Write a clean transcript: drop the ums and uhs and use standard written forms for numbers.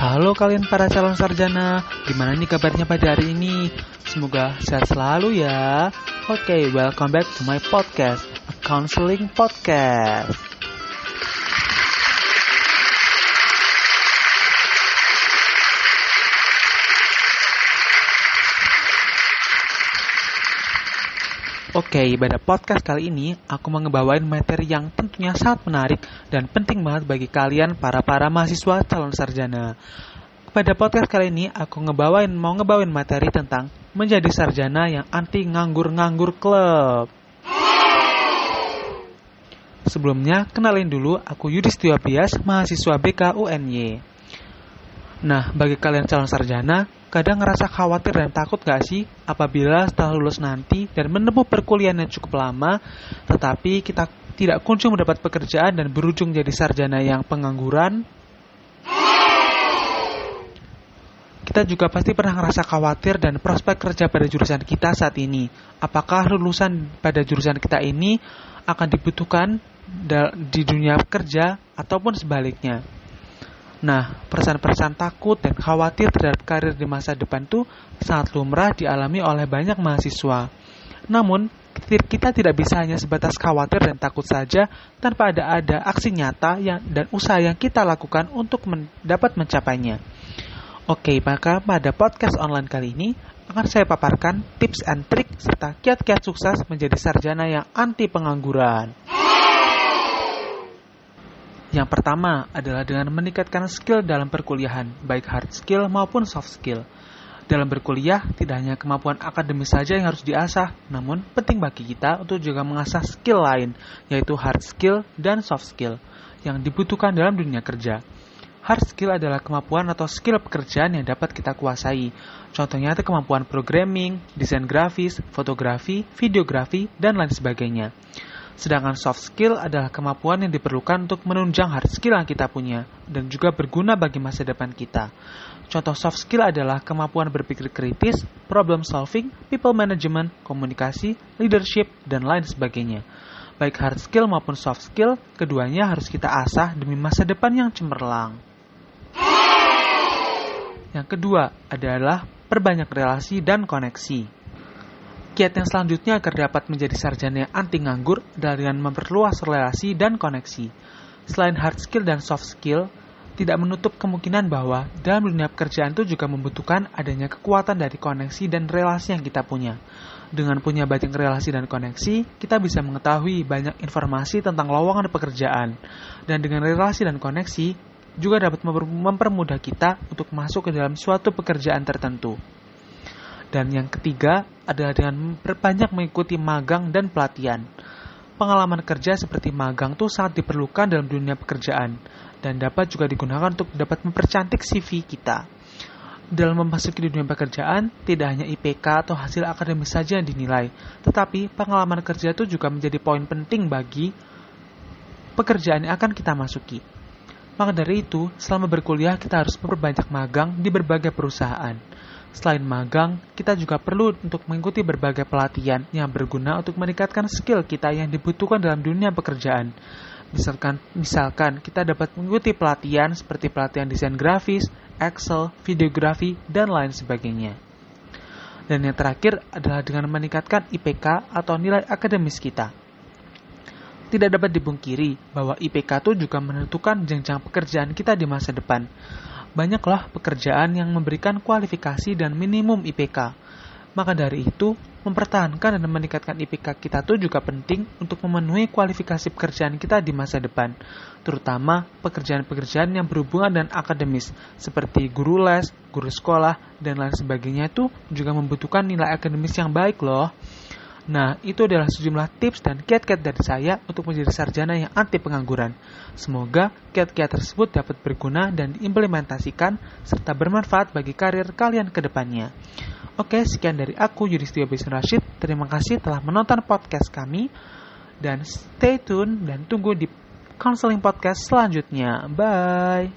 Halo kalian para calon sarjana, gimana nih kabarnya pada hari ini? Semoga sehat selalu ya. Oke, welcome back to my podcast, a counseling podcast. Oke, pada podcast kali ini aku mau ngebawain materi yang tentunya sangat menarik dan penting banget bagi kalian para mahasiswa calon sarjana. Pada podcast kali ini aku mau ngebawain materi tentang menjadi sarjana yang anti nganggur-nganggur klub. Sebelumnya, kenalin dulu aku Yudhistira Bias, mahasiswa BK UNY. Nah, bagi kalian calon sarjana, kadang ngerasa khawatir dan takut gak sih apabila setelah lulus nanti dan menempuh perkuliahan yang cukup lama, tetapi kita tidak kunjung mendapat pekerjaan dan berujung jadi sarjana yang pengangguran? Kita juga pasti pernah ngerasa khawatir dan prospek kerja pada jurusan kita saat ini. Apakah lulusan pada jurusan kita ini akan dibutuhkan di dunia kerja ataupun sebaliknya? Nah, perasaan-perasaan takut dan khawatir terhadap karir di masa depan itu sangat lumrah dialami oleh banyak mahasiswa. Namun, kita tidak bisa hanya sebatas khawatir dan takut saja tanpa ada aksi nyata dan usaha yang kita lakukan untuk dapat mencapainya. Oke, maka pada podcast online kali ini akan saya paparkan tips and trik serta kiat-kiat sukses menjadi sarjana yang anti pengangguran. Yang pertama adalah dengan meningkatkan skill dalam perkuliahan, baik hard skill maupun soft skill. Dalam berkuliah, tidak hanya kemampuan akademis saja yang harus diasah, namun penting bagi kita untuk juga mengasah skill lain, yaitu hard skill dan soft skill, yang dibutuhkan dalam dunia kerja. Hard skill adalah kemampuan atau skill pekerjaan yang dapat kita kuasai. Contohnya itu kemampuan programming, desain grafis, fotografi, videografi, dan lain sebagainya. Sedangkan soft skill adalah kemampuan yang diperlukan untuk menunjang hard skill yang kita punya dan juga berguna bagi masa depan kita. Contoh soft skill adalah kemampuan berpikir kritis, problem solving, people management, komunikasi, leadership, dan lain sebagainya. Baik hard skill maupun soft skill, keduanya harus kita asah demi masa depan yang cemerlang. Yang kedua adalah perbanyak relasi dan koneksi. Kiat yang selanjutnya agar dapat menjadi sarjana yang anti nganggur adalah dengan memperluas relasi dan koneksi. Selain hard skill dan soft skill, tidak menutup kemungkinan bahwa dalam dunia pekerjaan itu juga membutuhkan adanya kekuatan dari koneksi dan relasi yang kita punya. Dengan punya banyak relasi dan koneksi, kita bisa mengetahui banyak informasi tentang lowongan pekerjaan. Dan dengan relasi dan koneksi, juga dapat mempermudah kita untuk masuk ke dalam suatu pekerjaan tertentu. Dan yang ketiga adalah dengan berbanyak mengikuti magang dan pelatihan. Pengalaman kerja seperti magang itu sangat diperlukan dalam dunia pekerjaan dan dapat juga digunakan untuk dapat mempercantik CV kita. Dalam memasuki dunia pekerjaan, tidak hanya IPK atau hasil akademis saja yang dinilai, tetapi pengalaman kerja itu juga menjadi poin penting bagi pekerjaan yang akan kita masuki. Maka dari itu, selama berkuliah kita harus memperbanyak magang di berbagai perusahaan. Selain magang, kita juga perlu untuk mengikuti berbagai pelatihan yang berguna untuk meningkatkan skill kita yang dibutuhkan dalam dunia pekerjaan. Misalkan kita dapat mengikuti pelatihan seperti pelatihan desain grafis, Excel, videografi, dan lain sebagainya. Dan yang terakhir adalah dengan meningkatkan IPK atau nilai akademis kita. Tidak dapat dipungkiri bahwa IPK itu juga menentukan jenjang pekerjaan kita di masa depan. Banyaklah pekerjaan yang memberikan kualifikasi dan minimum IPK. Maka dari itu, mempertahankan dan meningkatkan IPK kita itu juga penting untuk memenuhi kualifikasi pekerjaan kita di masa depan, terutama pekerjaan-pekerjaan yang berhubungan dengan akademis, seperti guru les, guru sekolah, dan lain sebagainya itu juga membutuhkan nilai akademis yang baik loh. Nah, itu adalah sejumlah tips dan kiat-kiat dari saya untuk menjadi sarjana yang anti pengangguran. Semoga kiat-kiat tersebut dapat berguna dan diimplementasikan serta bermanfaat bagi karir kalian ke depannya. Oke, sekian dari aku Yudhistira Bias Rashid. Terima kasih telah menonton podcast kami dan stay tune dan tunggu di counseling podcast selanjutnya. Bye.